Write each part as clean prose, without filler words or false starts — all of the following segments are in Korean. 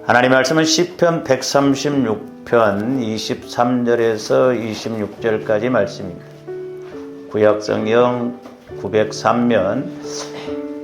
하나님의 말씀은 시편 136편 23절에서 26절까지 말씀입니다. 구약성경 903면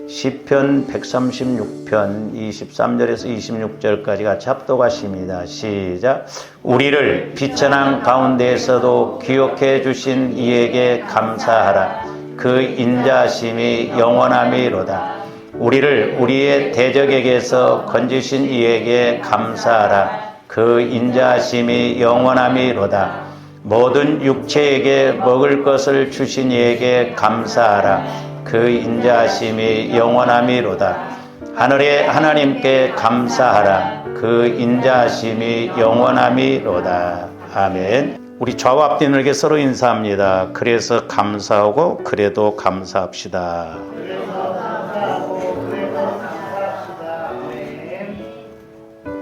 시편 136편 23절에서 26절까지 같이 합독하십니다. 시작. 우리를 비천한 가운데에서도 기억해 주신 이에게 감사하라. 그 인자하심이 영원함이로다. 우리를 우리의 대적에게서 건지신 이에게 감사하라. 그 인자하심이 영원함이로다. 모든 육체에게 먹을 것을 주신 이에게 감사하라. 그 인자하심이 영원함이로다. 하늘의 하나님께 감사하라. 그 인자하심이 영원함이로다. 아멘. 우리 좌와 앞뒤늘게 서로 인사합니다. 그래서 감사하고 그래도 감사합시다.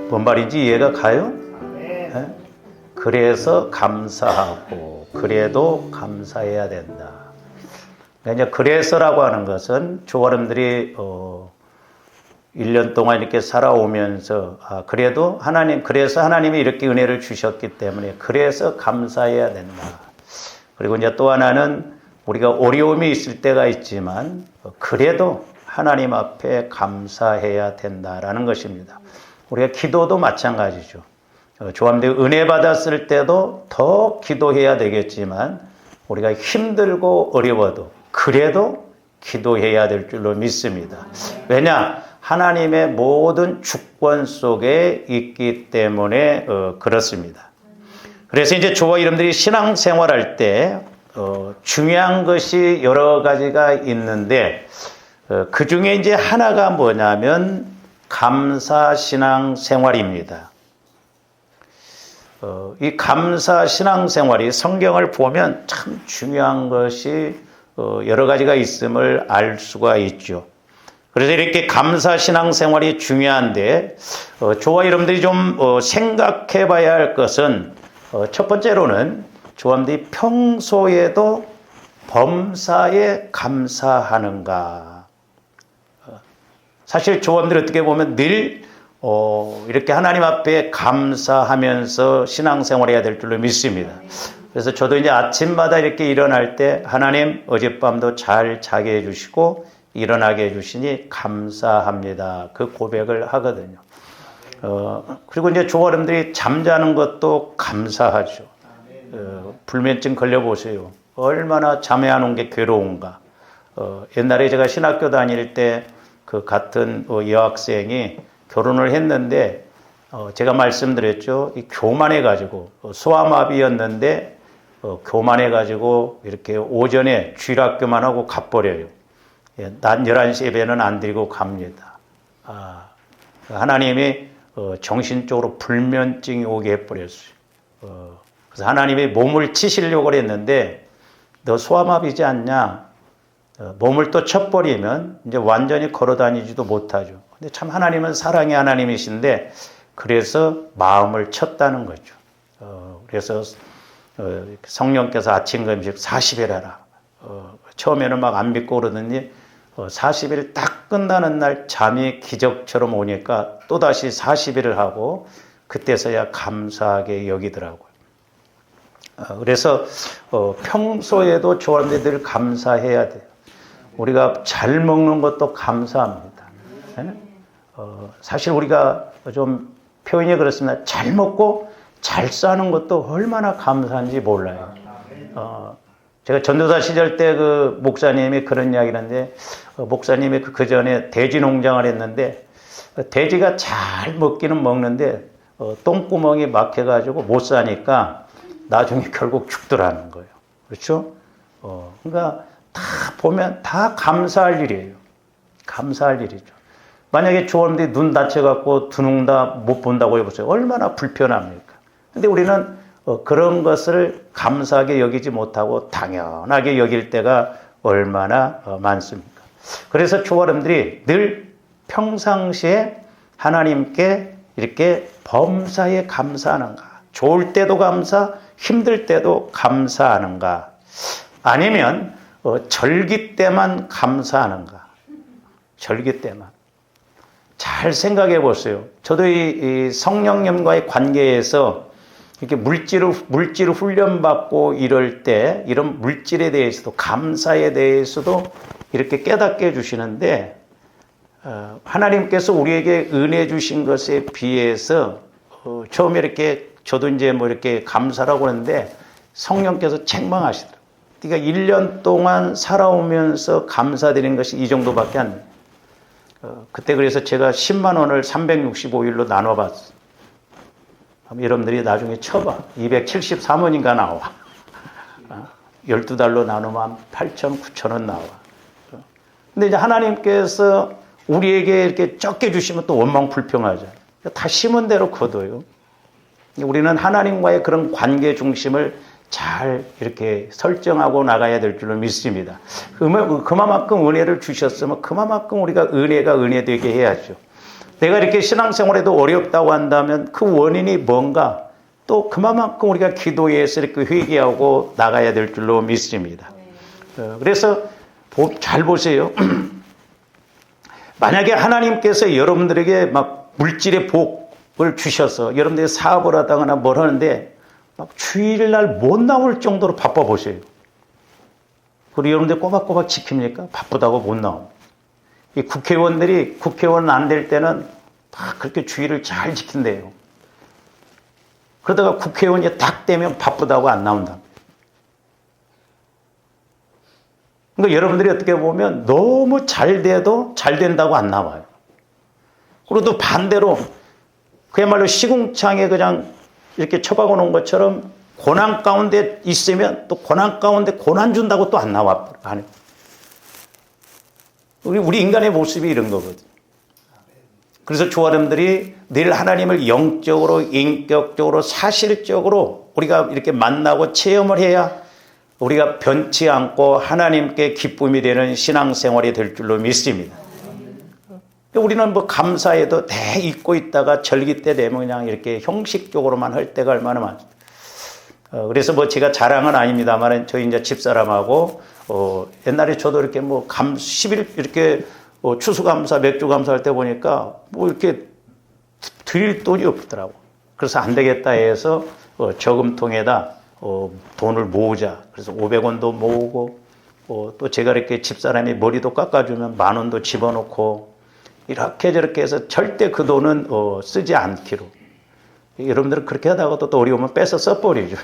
뭔 말인지 이해가 가요? 네? 그래서 감사하고 그래도 감사해야 된다. 그러니까 그래서라고 하는 것은 조가람들이 1년 동안 이렇게 살아오면서 그래서 하나님이 이렇게 은혜를 주셨기 때문에 그래서 감사해야 된다. 그리고 이제 또 하나는 우리가 어려움이 있을 때가 있지만 그래도 하나님 앞에 감사해야 된다라는 것입니다. 우리가 기도도 마찬가지죠. 조함들이 은혜 받았을 때도 더 기도해야 되겠지만 우리가 힘들고 어려워도 그래도 기도해야 될 줄로 믿습니다. 왜냐? 하나님의 모든 주권 속에 있기 때문에 그렇습니다. 그래서 이제 저와 여러분들이 신앙생활할 때 중요한 것이 여러 가지가 있는데 그 중에 이제 하나가 뭐냐면 감사 신앙생활입니다. 이 감사 신앙생활이 성경을 보면 참 중요한 것이 여러 가지가 있음을 알 수가 있죠. 그래서 이렇게 감사 신앙생활이 중요한데 저와 여러분들이 좀 생각해 봐야 할 것은 첫 번째로는 저와들이 평소에도 범사에 감사하는가. 사실 조언들이 어떻게 보면 늘 이렇게 하나님 앞에 감사하면서 신앙생활을 해야 될 줄로 믿습니다. 그래서 저도 이제 아침마다 이렇게 일어날 때 하나님 어젯밤도 잘 자게 해주시고 일어나게 해주시니 감사합니다. 그 고백을 하거든요. 그리고 이제 조언들이 잠자는 것도 감사하죠. 불면증 걸려보세요. 얼마나 잠에 안 온 게 괴로운가. 옛날에 제가 신학교 다닐 때 그 같은 여학생이 결혼을 했는데 제가 말씀드렸죠. 교만해가지고 소아마비였는데 교만해가지고 이렇게 오전에 주일학교만 하고 가버려요. 낮 11시 예배는 안 드리고 갑니다. 하나님이 정신적으로 불면증이 오게 해버렸어요. 그래서 하나님이 몸을 치시려고 했는데 너 소아마비지 않냐? 몸을 또 쳐버리면 이제 완전히 걸어다니지도 못하죠. 근데 참 하나님은 사랑의 하나님이신데 그래서 마음을 쳤다는 거죠. 그래서 성령께서 아침 금식 40일 하라. 처음에는 막 안 믿고 그러더니 40일 딱 끝나는 날 잠이 기적처럼 오니까 또다시 40일을 하고 그때서야 감사하게 여기더라고요. 그래서 평소에도 저한테 늘 감사해야 돼요. 우리가 잘 먹는 것도 감사합니다. 사실 우리가 좀 표현이 그렇습니다. 잘 먹고 잘 사는 것도 얼마나 감사한지 몰라요. 제가 전도사 시절 때 그 목사님이 그런 이야기를 하는데 목사님이 그 전에 돼지 농장을 했는데 돼지가 잘 먹기는 먹는데 똥구멍이 막혀가지고 못 사니까 나중에 결국 죽더라는 거예요. 그렇죠? 그러니까 다 보면 다 감사할 일이에요. 감사할 일이죠. 만약에 조원들이 눈 다쳐갖고 두 눈 다 못 본다고 해보세요. 얼마나 불편합니까? 근데 우리는 그런 것을 감사하게 여기지 못하고 당연하게 여길 때가 얼마나 많습니까? 그래서 조원들이 늘 평상시에 하나님께 이렇게 범사에 감사하는가? 좋을 때도 감사, 힘들 때도 감사하는가? 아니면 절기 때만 감사하는가? 절기 때만. 잘 생각해 보세요. 저도 이 성령님과의 관계에서 이렇게 물질을 훈련받고 이럴 때 이런 물질에 대해서도 감사에 대해서도 이렇게 깨닫게 해주시는데 하나님께서 우리에게 은혜 주신 것에 비해서 처음에 이렇게 저도 이제 뭐 이렇게 감사라고 하는데 성령께서 책망하시더라고요. 그러니까 1년 동안 살아오면서 감사드린 것이 이 정도밖에 안 돼요. 그때 그래서 제가 10만 원을 365일로 나눠봤어요. 여러분들이 나중에 쳐봐. 273원인가 나와. 12달로 나누면 8천, 9천 원 나와. 근데 이제 하나님께서 우리에게 이렇게 적게 주시면 또 원망 불평하잖아요. 다 심은 대로 거둬요. 우리는 하나님과의 그런 관계 중심을 잘 이렇게 설정하고 나가야 될 줄로 믿습니다. 그만큼 은혜를 주셨으면 그만큼 우리가 은혜가 은혜되게 해야죠. 내가 이렇게 신앙생활에도 어렵다고 한다면 그 원인이 뭔가 또 그만큼 우리가 기도해서 이렇게 회개하고 나가야 될 줄로 믿습니다. 그래서 잘 보세요. 만약에 하나님께서 여러분들에게 막 물질의 복을 주셔서 여러분들이 사업을 하다거나 뭘 하는데 막 주일날 못 나올 정도로 바빠 보세요. 그리고 여러분들 꼬박꼬박 지킵니까? 바쁘다고 못 나옵니다. 이 국회의원 안 될 때는 막 그렇게 주의를 잘 지킨대요. 그러다가 국회의원이 딱 되면 바쁘다고 안 나온다. 그러니까 여러분들이 어떻게 보면 너무 잘 돼도 잘 된다고 안 나와요. 그리고 또 반대로 그야말로 시궁창에 그냥 이렇게 처박아 놓은 것처럼 고난 가운데 있으면 또 고난 가운데 고난 준다고 또 안 나와. 우리 인간의 모습이 이런 거거든요. 그래서 조아름들이 늘 하나님을 영적으로, 인격적으로, 사실적으로 우리가 이렇게 만나고 체험을 해야 우리가 변치 않고 하나님께 기쁨이 되는 신앙생활이 될 줄로 믿습니다. 우리는 뭐 감사에도 대 잊고 있다가 절기 때 되면 그냥 이렇게 형식적으로만 할 때가 얼마나 많죠. 그래서 뭐 제가 자랑은 아닙니다만 저희 이제 집사람하고 옛날에 저도 이렇게 뭐 10일 이렇게 추수감사, 맥주감사할 때 보니까 뭐 이렇게 드릴 돈이 없더라고. 그래서 안 되겠다 해서 저금통에다 돈을 모으자. 그래서 500원도 모으고 또 제가 이렇게 집사람이 머리도 깎아주면 10,000원도 집어넣고 이렇게 저렇게 해서 절대 그 돈은 쓰지 않기로. 여러분들은 그렇게 하다가 또 어려우면 뺏어 써버리죠.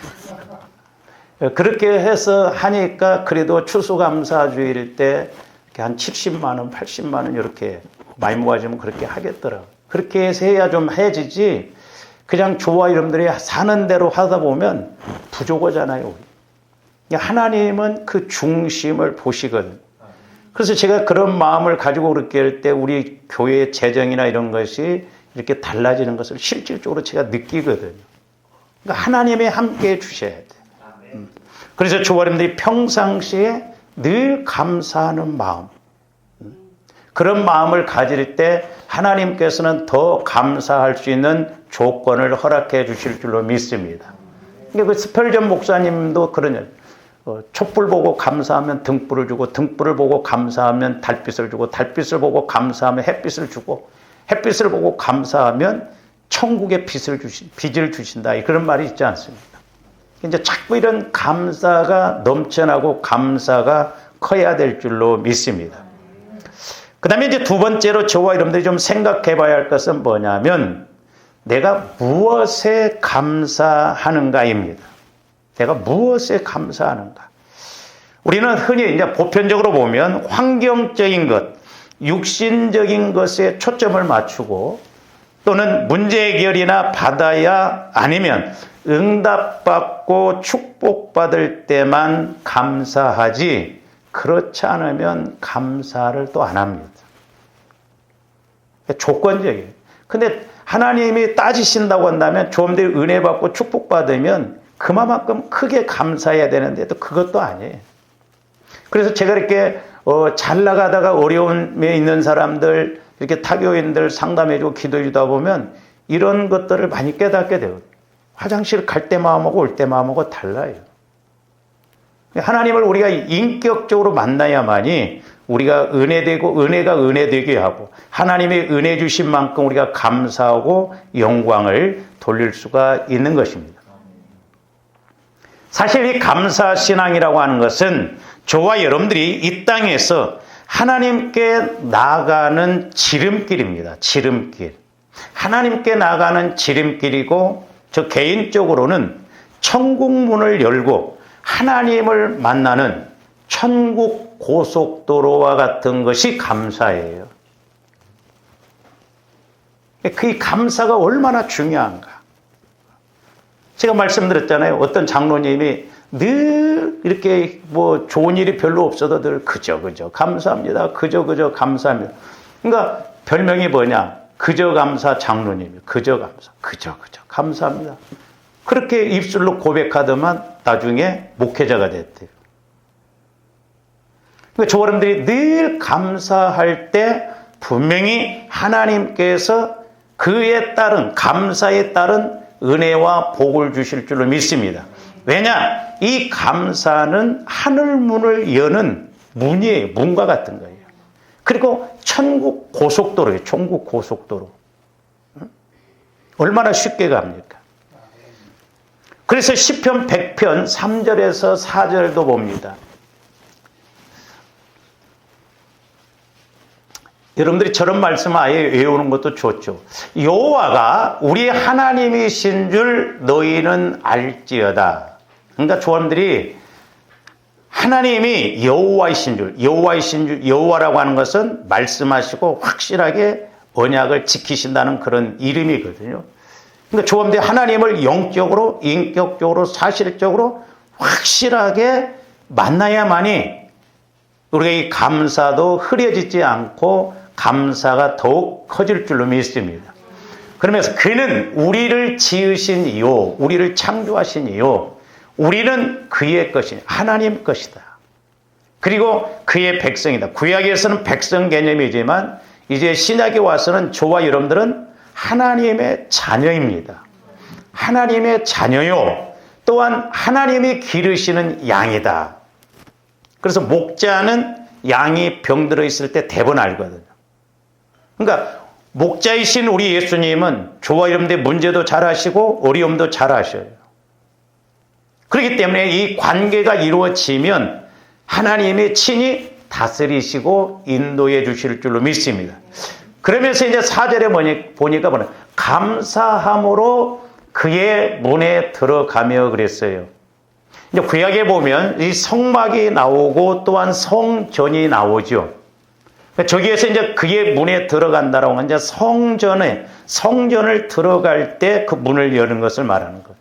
그렇게 해서 하니까 그래도 추수감사주일 때 한 70만 원, 80만 원 이렇게 많이 모아지면 그렇게 하겠더라고요. 그렇게 해서 해야 좀 해지지 그냥 저와 여러분들이 사는 대로 하다 보면 부족하잖아요. 하나님은 그 중심을 보시거든요. 그래서 제가 그런 마음을 가지고 그렇게 할 때 우리 교회의 재정이나 이런 것이 이렇게 달라지는 것을 실질적으로 제가 느끼거든요. 그러니까 하나님이 함께 해 주셔야 돼요. 그래서 조아님들이 평상시에 늘 감사하는 마음, 그런 마음을 가질 때 하나님께서는 더 감사할 수 있는 조건을 허락해 주실 줄로 믿습니다. 그 스펠전 목사님도 그러냐. 촛불 보고 감사하면 등불을 주고 등불을 보고 감사하면 달빛을 주고 달빛을 보고 감사하면 햇빛을 주고 햇빛을 보고 감사하면 천국의 빛을 주신다. 그런 말이 있지 않습니까? 이제 자꾸 이런 감사가 넘쳐나고 감사가 커야 될 줄로 믿습니다. 그 다음에 이제 두 번째로 저와 여러분들이 좀 생각해 봐야 할 것은 뭐냐면 내가 무엇에 감사하는가입니다. 내가 무엇에 감사하는가. 우리는 흔히 이제 보편적으로 보면 환경적인 것, 육신적인 것에 초점을 맞추고 또는 문제 해결이나 받아야 아니면 응답받고 축복받을 때만 감사하지 그렇지 않으면 감사를 또 안 합니다. 조건적이에요. 근데 하나님이 따지신다고 한다면 좀 더 은혜 받고 축복받으면 그만큼 크게 감사해야 되는데 또 그것도 아니에요. 그래서 제가 이렇게 잘 나가다가 어려움에 있는 사람들 이렇게 타교인들 상담해주고 기도해주다 보면 이런 것들을 많이 깨닫게 돼요. 화장실 갈 때 마음하고 올 때 마음하고 달라요. 하나님을 우리가 인격적으로 만나야만이 우리가 은혜되고 은혜가 은혜되게 하고 하나님의 은혜 주신 만큼 우리가 감사하고 영광을 돌릴 수가 있는 것입니다. 사실 이 감사신앙이라고 하는 것은 저와 여러분들이 이 땅에서 하나님께 나아가는 지름길입니다. 지름길. 하나님께 나아가는 지름길이고 저 개인적으로는 천국 문을 열고 하나님을 만나는 천국 고속도로와 같은 것이 감사예요. 그 감사가 얼마나 중요한가. 제가 말씀드렸잖아요. 어떤 장로님이 늘 이렇게 뭐 좋은 일이 별로 없어도 늘 그저 감사합니다. 그저 감사합니다. 그러니까 별명이 뭐냐? 그저 감사 장로님이 그저 감사합니다. 그렇게 입술로 고백하더만 나중에 목회자가 됐대요. 그러니까 저 사람들이 늘 감사할 때 분명히 하나님께서 그에 따른 감사에 따른 은혜와 복을 주실 줄로 믿습니다. 왜냐? 이 감사는 하늘문을 여는 문이에요. 문과 같은 거예요. 그리고 천국 고속도로예요. 천국 고속도로. 얼마나 쉽게 갑니까? 그래서 시편 100편 3절에서 4절도 봅니다. 여러분들이 저런 말씀 아예 외우는 것도 좋죠. 여호와가 우리 하나님이신 줄 너희는 알지어다. 그러니까 조원들이 하나님이 여호와이신 줄, 여호와라고 하는 것은 말씀하시고 확실하게 언약을 지키신다는 그런 이름이거든요. 그러니까 조원들이 하나님을 영적으로, 인격적으로, 사실적으로 확실하게 만나야만이 우리가 이 감사도 흐려지지 않고 감사가 더욱 커질 줄로 믿습니다. 그러면서 그는 우리를 지으신 이요, 우리를 창조하신 이요, 우리는 그의 것이니 하나님 것이다. 그리고 그의 백성이다. 구약에서는 백성 개념이지만 이제 신약에 와서는 저와 여러분들은 하나님의 자녀입니다. 하나님의 자녀요, 또한 하나님이 기르시는 양이다. 그래서 목자는 양이 병들어 있을 때 대번 알거든요. 그러니까 목자이신 우리 예수님은 저와 여러분들의 문제도 잘 아시고 어려움도 잘 아셔요. 그렇기 때문에 이 관계가 이루어지면 하나님이 친히 다스리시고 인도해 주실 줄로 믿습니다. 그러면서 이제 4절에 보니까 감사함으로 그의 문에 들어가며 그랬어요. 이제 구약에 보면 이 성막이 나오고 또한 성전이 나오죠. 저기에서 이제 그의 문에 들어간다라고 하는 이제 성전을 들어갈 때 그 문을 여는 것을 말하는 거예요.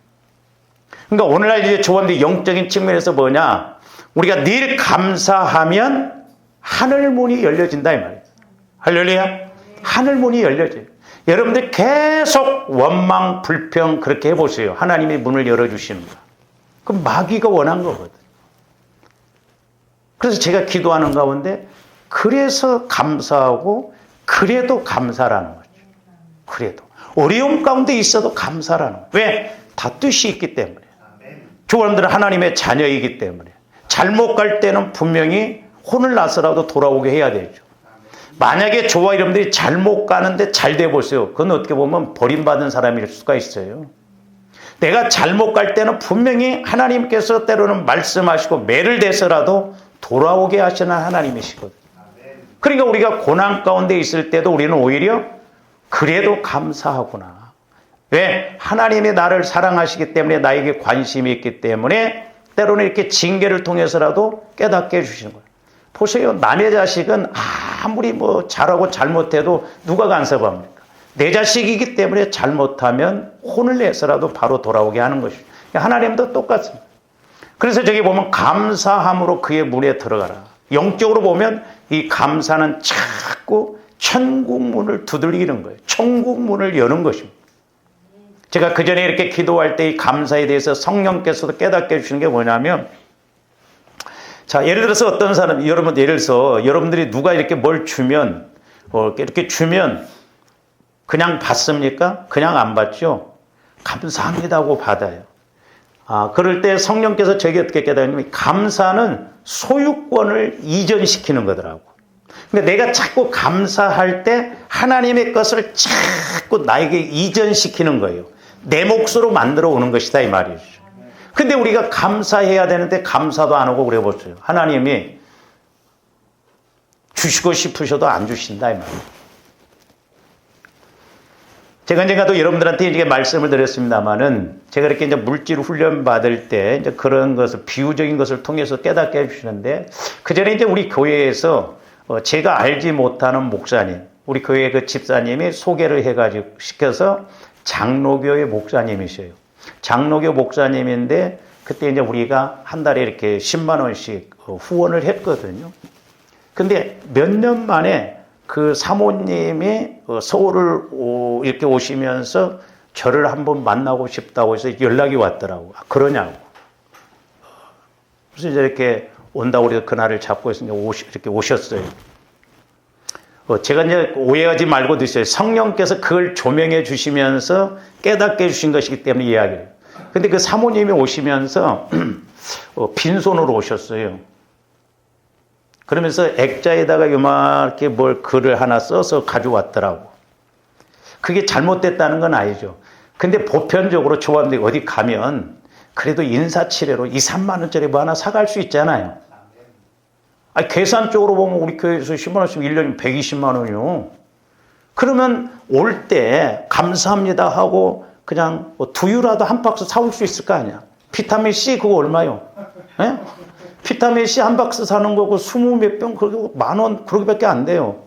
그러니까 오늘날 이제 조원들이 영적인 측면에서 뭐냐? 우리가 늘 감사하면 하늘 문이 열려진다 이 말이에요. 할렐루야. 하늘 문이 열려져요. 여러분들 계속 원망, 불평 그렇게 해보세요. 하나님이 문을 열어주시는 거. 그럼 마귀가 원한 거거든. 그래서 제가 기도하는 가운데 그래서 감사하고 그래도 감사라는 거죠. 그래도 어려움 가운데 있어도 감사라는 거예요. 왜? 다 뜻이 있기 때문에. 저 사람들은 하나님의 자녀이기 때문에. 잘못 갈 때는 분명히 혼을 나서라도 돌아오게 해야 되죠. 만약에 저와 여러분들이 잘못 가는데 잘 돼 보세요. 그건 어떻게 보면 버림받은 사람일 수가 있어요. 내가 잘못 갈 때는 분명히 하나님께서 때로는 말씀하시고 매를 대서라도 돌아오게 하시는 하나님이시거든요. 그러니까 우리가 고난 가운데 있을 때도 우리는 오히려 그래도 감사하구나. 왜? 하나님이 나를 사랑하시기 때문에 나에게 관심이 있기 때문에 때로는 이렇게 징계를 통해서라도 깨닫게 해주시는 거예요. 보세요. 남의 자식은 아무리 뭐 잘하고 잘못해도 누가 간섭합니까? 내 자식이기 때문에 잘못하면 혼을 내서라도 바로 돌아오게 하는 것이죠. 하나님도 똑같습니다. 그래서 저기 보면 감사함으로 그의 문에 들어가라. 영적으로 보면 이 감사는 자꾸 천국 문을 두들기는 거예요. 천국 문을 여는 것입니다. 제가 그 전에 이렇게 기도할 때 이 감사에 대해서 성령께서도 깨닫게 해주시는 게 뭐냐면, 자, 예를 들어서 어떤 사람, 예를 들어서 여러분들이 누가 이렇게 뭘 주면, 이렇게 주면 그냥 받습니까? 그냥 안 받죠? 감사합니다 하고 받아요. 그럴 때 성령께서 저에게 어떻게 깨닫냐면 감사는 소유권을 이전시키는 거더라고. 근데 내가 자꾸 감사할 때 하나님의 것을 자꾸 나에게 이전시키는 거예요. 내 몫으로 만들어 오는 것이다 이 말이죠. 근데 우리가 감사해야 되는데 감사도 안 하고 그래 보세요. 하나님이 주시고 싶으셔도 안 주신다 이 말이에요. 제가 언젠가도 여러분들한테 이렇게 말씀을 드렸습니다만은 제가 이렇게 이제 물질 훈련 받을 때 이제 그런 것을 비유적인 것을 통해서 깨닫게 해주시는데 그 전에 이제 우리 교회에서 제가 알지 못하는 목사님, 우리 교회 그 집사님이 소개를 해가지고 시켜서 장로교의 목사님이셔요. 장로교 목사님인데 그때 이제 우리가 한 달에 이렇게 10만 원씩 후원을 했거든요. 근데 몇 년 만에 그 사모님이 서울을 이렇게 오시면서 저를 한번 만나고 싶다고 해서 연락이 왔더라고. 그러냐고. 그래서 이제 이렇게 온다고 해서 그날을 잡고 해서 이렇게 오셨어요. 제가 이제 오해하지 말고 드세요. 성령께서 그걸 조명해 주시면서 깨닫게 해주신 것이기 때문에 이야기를. 근데 그 사모님이 오시면서 빈손으로 오셨어요. 그러면서 액자에다가 요렇게 뭘 글을 하나 써서 가져왔더라고. 그게 잘못됐다는 건 아니죠. 근데 보편적으로 조합들이 어디 가면 그래도 인사치레로 2, 3만 원짜리 뭐 하나 사갈 수 있잖아요. 아니, 계산적으로 보면 우리 교회에서 10만 원씩 1년이면 120만 원이요. 그러면 올 때 감사합니다 하고 그냥 두유라도 한 박스 사올 수 있을 거 아니야. 비타민 C 그거 얼마요? 예? 비타민 C 한 박스 사는 거고 20몇 병 그리고 10,000원 그렇게밖에 안 돼요.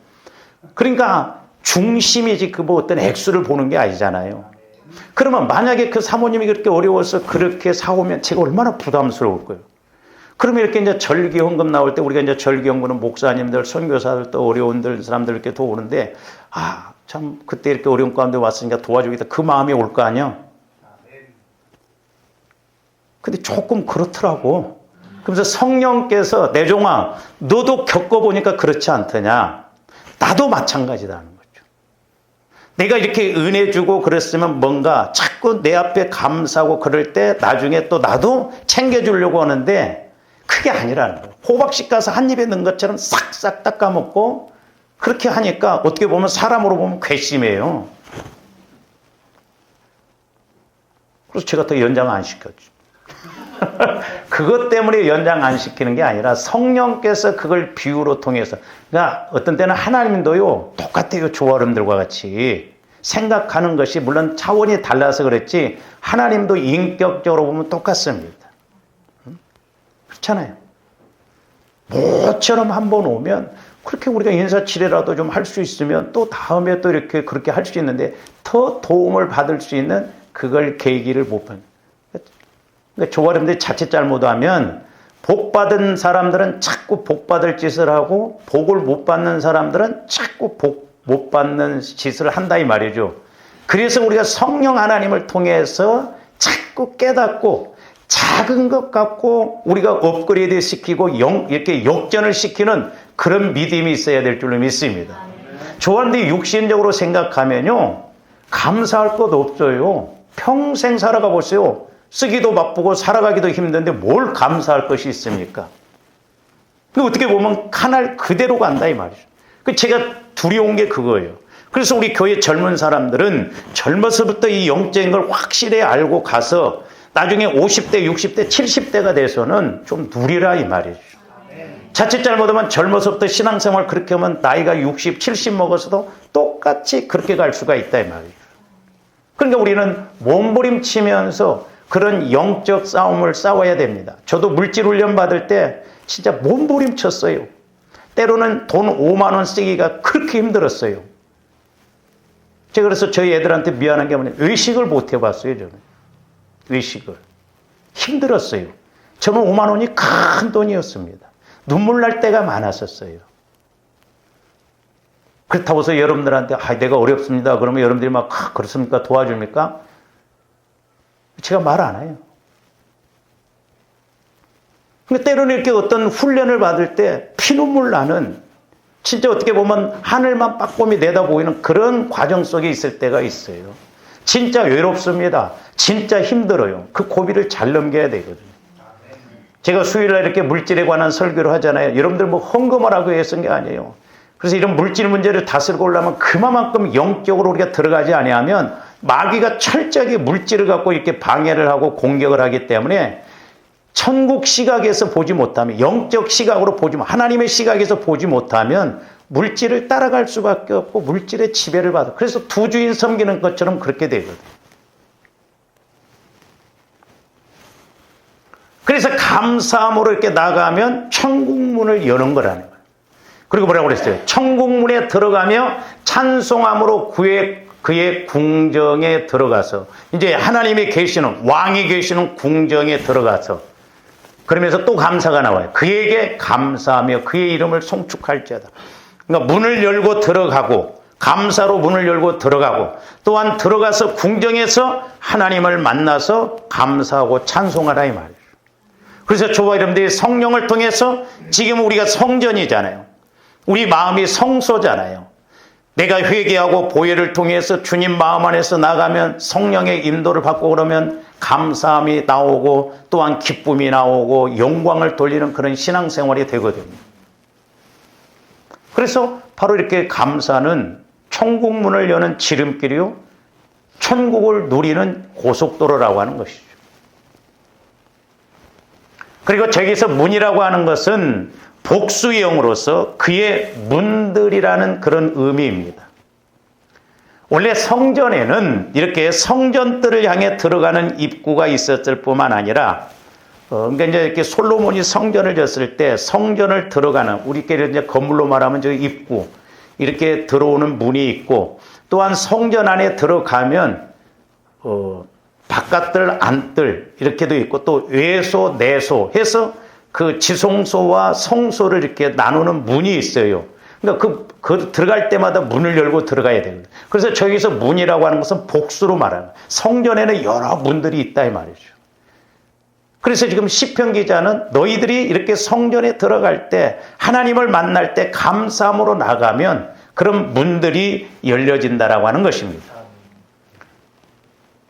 그러니까 중심이지 그 뭐 어떤 액수를 보는 게 아니잖아요. 그러면 만약에 그 사모님이 그렇게 어려워서 그렇게 사오면 제가 얼마나 부담스러울 거예요. 그러면 이렇게 이제 절기 헌금 나올 때 우리가 이제 절기 헌금은 목사님들, 선교사들 또 어려운 사람들 이렇게 도우는데 참 그때 이렇게 어려운 가운데 왔으니까 도와주겠다 그 마음이 올 거 아니야. 근데 조금 그렇더라고. 그래서 성령께서 내 종아 너도 겪어보니까 그렇지 않더냐. 나도 마찬가지다는 거죠. 내가 이렇게 은혜 주고 그랬으면 뭔가 자꾸 내 앞에 감사하고 그럴 때 나중에 또 나도 챙겨주려고 하는데 그게 아니라는 거예요. 호박씨 가서 한 입에 넣은 것처럼 싹싹 닦아먹고 그렇게 하니까 어떻게 보면 사람으로 보면 괘씸해요. 그래서 제가 더 연장 안 시켰죠. 그것 때문에 연장 안 시키는 게 아니라 성령께서 그걸 비유로 통해서 그러니까 어떤 때는 하나님도요 똑같아요. 조아름들과 같이 생각하는 것이 물론 차원이 달라서 그랬지 하나님도 인격적으로 보면 똑같습니다. 그렇잖아요. 모처럼 한번 오면 그렇게 우리가 인사치레라도 좀 할 수 있으면 또 다음에 또 이렇게 그렇게 할 수 있는데 더 도움을 받을 수 있는 그걸 계기를 못 받는. 그러니까 조아름들이 자칫 잘못하면 복 받은 사람들은 자꾸 복 받을 짓을 하고 복을 못 받는 사람들은 자꾸 복 못 받는 짓을 한다 이 말이죠. 그래서 우리가 성령 하나님을 통해서 자꾸 깨닫고 작은 것 갖고 우리가 업그레이드 시키고 이렇게 역전을 시키는 그런 믿음이 있어야 될 줄로 믿습니다. 조아름들이 육신적으로 생각하면요 감사할 것 없어요. 평생 살아가 보세요. 쓰기도 바쁘고 살아가기도 힘든데 뭘 감사할 것이 있습니까? 근데 어떻게 보면 카날 그대로 간다 이 말이죠. 제가 두려운 게 그거예요. 그래서 우리 교회 젊은 사람들은 젊어서부터 이 영적인 걸 확실히 알고 가서 나중에 50대, 60대, 70대가 돼서는 좀 누리라 이 말이죠. 자칫 잘못하면 젊어서부터 신앙생활 그렇게 하면 나이가 60, 70 먹어서도 똑같이 그렇게 갈 수가 있다 이 말이죠. 그러니까 우리는 몸부림치면서 그런 영적 싸움을 싸워야 됩니다. 저도 물질 훈련 받을 때 진짜 몸부림쳤어요. 때로는 돈 5만 원 쓰기가 그렇게 힘들었어요. 제가 그래서 저희 애들한테 미안한 게 뭐냐면 의식을 못 해봤어요. 저는. 의식을. 힘들었어요. 저는 5만 원이 큰 돈이었습니다. 눈물 날 때가 많았었어요. 그렇다고 해서 여러분들한테 내가 어렵습니다. 그러면 여러분들이 막 그렇습니까? 도와줍니까? 제가 말 안 해요. 근데 때로는 이렇게 어떤 훈련을 받을 때 피눈물 나는 진짜 어떻게 보면 하늘만 빠꼼히 내다보이는 그런 과정 속에 있을 때가 있어요. 진짜 외롭습니다. 진짜 힘들어요. 그 고비를 잘 넘겨야 되거든요. 제가 수요일날 이렇게 물질에 관한 설교를 하잖아요. 여러분들 뭐 헌금하라고 해서 쓴 게 아니에요. 그래서 이런 물질 문제를 다스리고 오려면 그만큼 영적으로 우리가 들어가지 아니하면 마귀가 철저하게 물질을 갖고 이렇게 방해를 하고 공격을 하기 때문에 천국 시각에서 보지 못하면, 영적 시각으로 보지 못하면, 하나님의 시각에서 보지 못하면 물질을 따라갈 수밖에 없고 물질의 지배를 받아. 그래서 두 주인 섬기는 것처럼 그렇게 되거든. 그래서 감사함으로 이렇게 나가면 천국 문을 여는 거라는 거예요. 그리고 뭐라고 그랬어요? 천국 문에 들어가며 찬송함으로 그의 궁정에 들어가서, 이제 하나님이 계시는, 왕이 계시는 궁정에 들어가서, 그러면서 또 감사가 나와요. 그에게 감사하며 그의 이름을 송축할지어다. 그러니까 문을 열고 들어가고, 감사로 문을 열고 들어가고, 또한 들어가서 궁정에서 하나님을 만나서 감사하고 찬송하라 이 말이에요. 그래서 저와 여러분들이 성령을 통해서, 지금 우리가 성전이잖아요. 우리 마음이 성소잖아요. 내가 회개하고 보혈을 통해서 주님 마음 안에서 나가면, 성령의 인도를 받고 그러면 감사함이 나오고 또한 기쁨이 나오고 영광을 돌리는 그런 신앙생활이 되거든요. 그래서 바로 이렇게 감사는 천국 문을 여는 지름길이요, 천국을 누리는 고속도로라고 하는 것이죠. 그리고 저기서 문이라고 하는 것은 복수형으로서 그의 문들이라는 그런 의미입니다. 원래 성전에는 이렇게 성전들을 향해 들어가는 입구가 있었을 뿐만 아니라, 그러니까 이제 이렇게 솔로몬이 성전을 졌을 때 성전을 들어가는, 우리끼리 이제 건물로 말하면 저 입구, 이렇게 들어오는 문이 있고, 또한 성전 안에 들어가면 바깥들, 안뜰 이렇게도 있고, 또 외소, 내소 해서 그 지성소와 성소를 이렇게 나누는 문이 있어요. 그러니까 그 들어갈 때마다 문을 열고 들어가야 됩니다. 그래서 저기서 문이라고 하는 것은 복수로 말하는, 성전에는 여러 문들이 있다 이 말이죠. 그래서 지금 시편 기자는 너희들이 이렇게 성전에 들어갈 때, 하나님을 만날 때 감사함으로 나가면 그런 문들이 열려진다라고 하는 것입니다.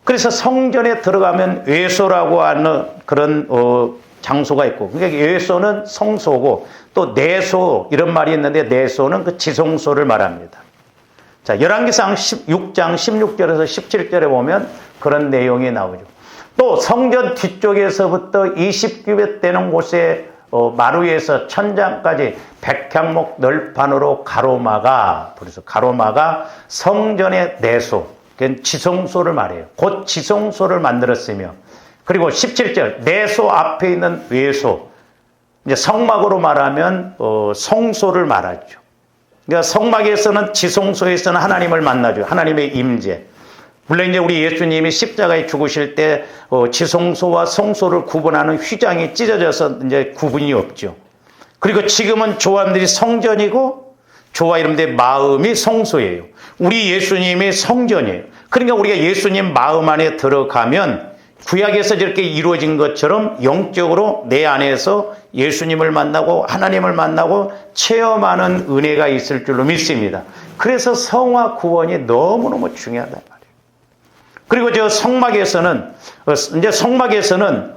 그래서 성전에 들어가면 외소라고 하는 그런 장소가 있고, 그러니까 외소는 성소고, 또 내소 이런 말이 있는데, 내소는 그 지성소를 말합니다. 자, 열왕기상 6장 16절에서 17절에 보면 그런 내용이 나오죠. 또 성전 뒤쪽에서부터 20규빗 되는 곳에 마루 위에서 천장까지 백향목 널판으로 가로막아, 그래서 가로막아 성전의 내소, 지성소를 말해요. 곧 지성소를 만들었으며, 그리고 17절 내소 앞에 있는 외소, 이제 성막으로 말하면 성소를 말하죠. 그러니까 성막에서는, 지성소에서는 하나님을 만나죠. 하나님의 임재. 물론 이제 우리 예수님이 십자가에 죽으실 때 지성소와 성소를 구분하는 휘장이 찢어져서 이제 구분이 없죠. 그리고 지금은 조함들이 성전이고, 저와 여러분들의 마음이 성소예요. 우리 예수님이 성전이에요. 그러니까 우리가 예수님 마음 안에 들어가면 구약에서 저렇게 이루어진 것처럼 영적으로 내 안에서 예수님을 만나고 하나님을 만나고 체험하는 은혜가 있을 줄로 믿습니다. 그래서 성화 구원이 너무너무 중요하단 말이에요. 그리고 저 성막에서는, 이제 성막에서는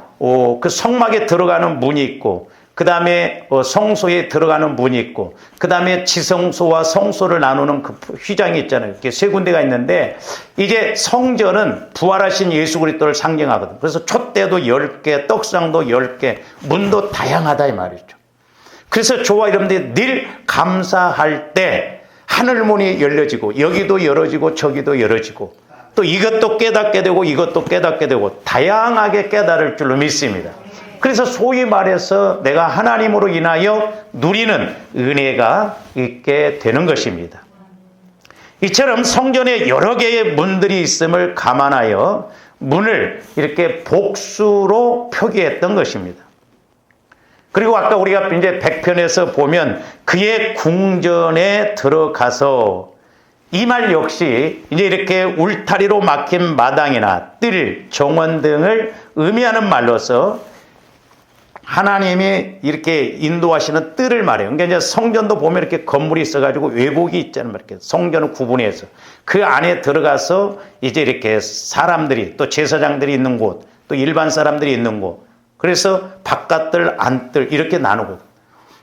그 성막에 들어가는 문이 있고, 그 다음에 성소에 들어가는 문이 있고, 그 다음에 지성소와 성소를 나누는 그 휘장이 있잖아요. 이렇게 세 군데가 있는데, 이제 성전은 부활하신 예수 그리스도를 상징하거든. 그래서 촛대도 10개, 떡상도 10개, 문도 다양하다 이 말이죠. 그래서 저와 여러분들이 늘 감사할 때 하늘문이 열려지고, 여기도 열어지고 저기도 열어지고, 또 이것도 깨닫게 되고 이것도 깨닫게 되고 다양하게 깨달을 줄로 믿습니다. 그래서 소위 말해서 내가 하나님으로 인하여 누리는 은혜가 있게 되는 것입니다. 이처럼 성전에 여러 개의 문들이 있음을 감안하여 문을 이렇게 복수로 표기했던 것입니다. 그리고 아까 우리가 이제 100편에서 보면 그의 궁전에 들어가서, 이 말 역시 이제 이렇게 울타리로 막힌 마당이나 뜰, 정원 등을 의미하는 말로서 하나님이 이렇게 인도하시는 뜰을 말해요. 그러니까 이제 성전도 보면 이렇게 건물이 있어가지고 외복이 있잖아요. 이렇게 성전을 구분해서 그 안에 들어가서 이제 이렇게 사람들이, 또 제사장들이 있는 곳, 또 일반 사람들이 있는 곳, 그래서 바깥들, 안뜰 이렇게 나누거든요.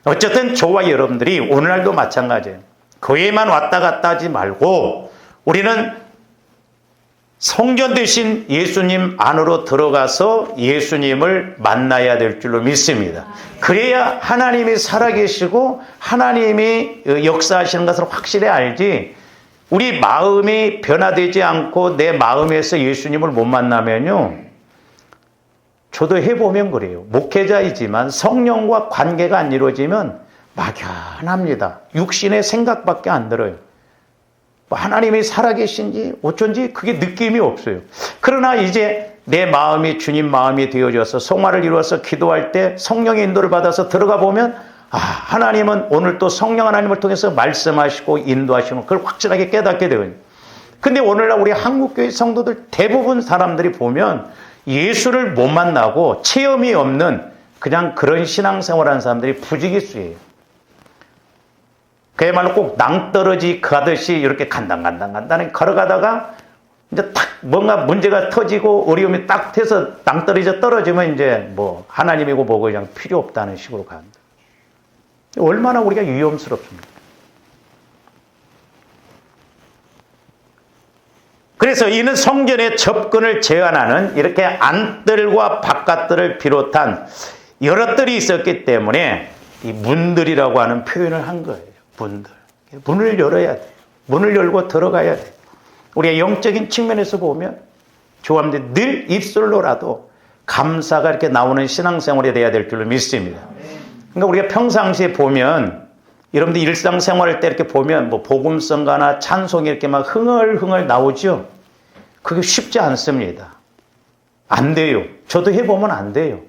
어쨌든 저와 여러분들이 오늘날도 마찬가지예요. 교회만 왔다 갔다 하지 말고 우리는 성전 되신 예수님 안으로 들어가서 예수님을 만나야 될 줄로 믿습니다. 그래야 하나님이 살아계시고 하나님이 역사하시는 것을 확실히 알지, 우리 마음이 변화되지 않고 내 마음에서 예수님을 못 만나면요, 저도 해보면 그래요. 목회자이지만 성령과 관계가 안 이루어지면 막연합니다. 육신의 생각밖에 안 들어요. 하나님이 살아계신지 어쩐지 그게 느낌이 없어요. 그러나 이제 내 마음이 주님 마음이 되어져서 성화를 이루어서 기도할 때 성령의 인도를 받아서 들어가 보면, 하나님은 오늘 또 성령 하나님을 통해서 말씀하시고 인도하시는 그걸 확실하게 깨닫게 되거든요. 근데 오늘날 우리 한국교회 성도들 대부분 사람들이 보면 예수를 못 만나고 체험이 없는 그냥 그런 신앙생활하는 사람들이 부지기수예요. 그야말로 꼭 낭떠러지 가듯이 이렇게 간당간당간당히 걸어가다가 이제 탁 뭔가 문제가 터지고 어려움이 딱 돼서 낭떠러져 떨어지면 이제 뭐 하나님이고 뭐고 그냥 필요 없다는 식으로 갑니다. 얼마나 우리가 위험스럽습니까? 그래서 이는 성전의 접근을 제한하는 이렇게 안뜰과 바깥뜰을 비롯한 여러 뜰이 있었기 때문에 이 문들이라고 하는 표현을 한 거예요. 문들. 문을 열어야 돼요. 문을 열고 들어가야 돼요. 우리가 영적인 측면에서 보면 좋아하는데 늘 입술로라도 감사가 이렇게 나오는 신앙생활이 돼야 될 줄로 믿습니다. 그러니까 우리가 평상시에 보면, 여러분들 일상생활할 때 이렇게 보면 뭐 복음성가나 찬송이 이렇게 막 흥얼흥얼 나오죠. 그게 쉽지 않습니다. 안 돼요. 저도 해보면 안 돼요.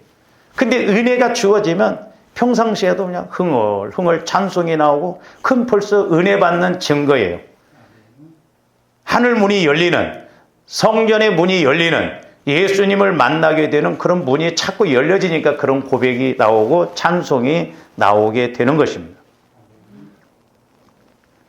근데 은혜가 주어지면 평상시에도 그냥 흥얼흥얼 찬송이 나오고, 그건 벌써 은혜 받는 증거예요. 하늘 문이 열리는, 성전의 문이 열리는, 예수님을 만나게 되는 그런 문이 자꾸 열려지니까 그런 고백이 나오고 찬송이 나오게 되는 것입니다.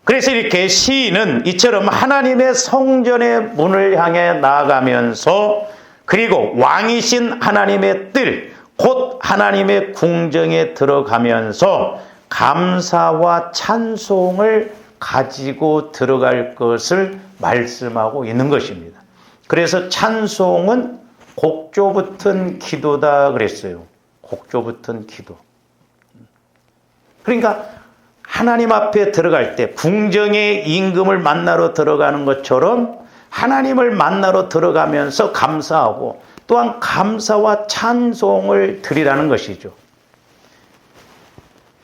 그래서 이렇게 시인은 이처럼 하나님의 성전의 문을 향해 나아가면서, 그리고 왕이신 하나님의 뜰, 곧 하나님의 궁정에 들어가면서 감사와 찬송을 가지고 들어갈 것을 말씀하고 있는 것입니다. 그래서 찬송은 곡조 붙은 기도다 그랬어요. 곡조 붙은 기도. 그러니까 하나님 앞에 들어갈 때 궁정의 임금을 만나러 들어가는 것처럼 하나님을 만나러 들어가면서 감사하고, 또한 감사와 찬송을 드리라는 것이죠.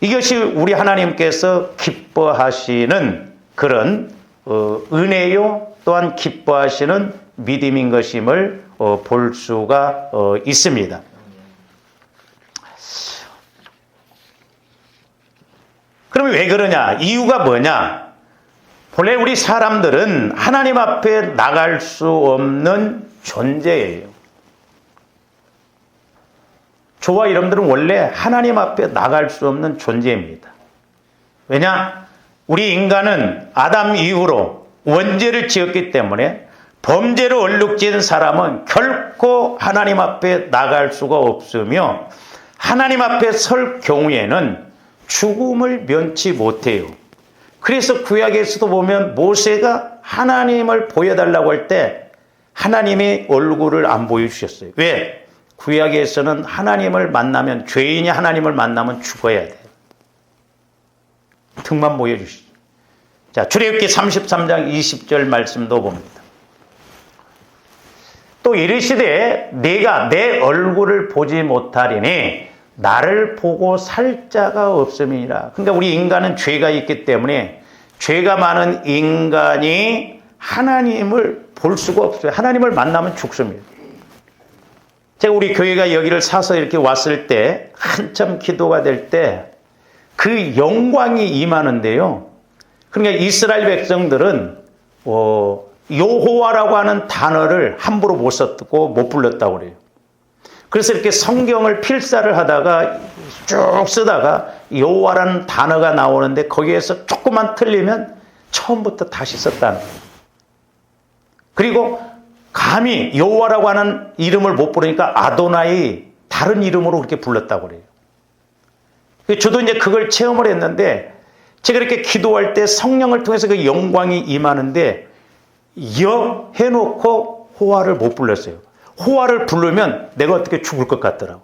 이것이 우리 하나님께서 기뻐하시는 그런 은혜요, 또한 기뻐하시는 믿음인 것임을 볼 수가 있습니다. 그러면 왜 그러냐? 이유가 뭐냐? 본래 우리 사람들은 하나님 앞에 나갈 수 없는 존재예요. 저와 여러분들은 원래 하나님 앞에 나갈 수 없는 존재입니다. 왜냐? 우리 인간은 아담 이후로 원죄를 지었기 때문에 범죄로 얼룩진 사람은 결코 하나님 앞에 나갈 수가 없으며, 하나님 앞에 설 경우에는 죽음을 면치 못해요. 그래서 구약에서도 보면 모세가 하나님을 보여달라고 할 때 하나님의 얼굴을 안 보여주셨어요. 왜? 구약에서는 하나님을 만나면, 죄인이 하나님을 만나면 죽어야 돼요. 등만 보여주시죠. 자, 출애굽기 33장 20절 말씀도 봅니다. 또 이르시되 내가 내 얼굴을 보지 못하리니 나를 보고 살 자가 없음이니라. 그러니까 우리 인간은 죄가 있기 때문에 죄가 많은 인간이 하나님을 볼 수가 없어요. 하나님을 만나면 죽습니다. 제가 우리 교회가 여기를 사서 이렇게 왔을 때 한참 기도가 될 때 그 영광이 임하는데요. 그러니까 이스라엘 백성들은 여호와라고 하는 단어를 함부로 못 썼고 못 불렀다고 그래요. 그래서 이렇게 성경을 필사를 하다가 쭉 쓰다가 여호와라는 단어가 나오는데 거기에서 조금만 틀리면 처음부터 다시 썼다는 거예요. 그리고 감히 여호와라고 하는 이름을 못 부르니까 아도나이 다른 이름으로 그렇게 불렀다고 그래요. 저도 이제 그걸 체험을 했는데 제가 이렇게 기도할 때 성령을 통해서 그 영광이 임하는데 해놓고 호화를 못 불렀어요. 호화를 부르면 내가 어떻게 죽을 것 같더라고.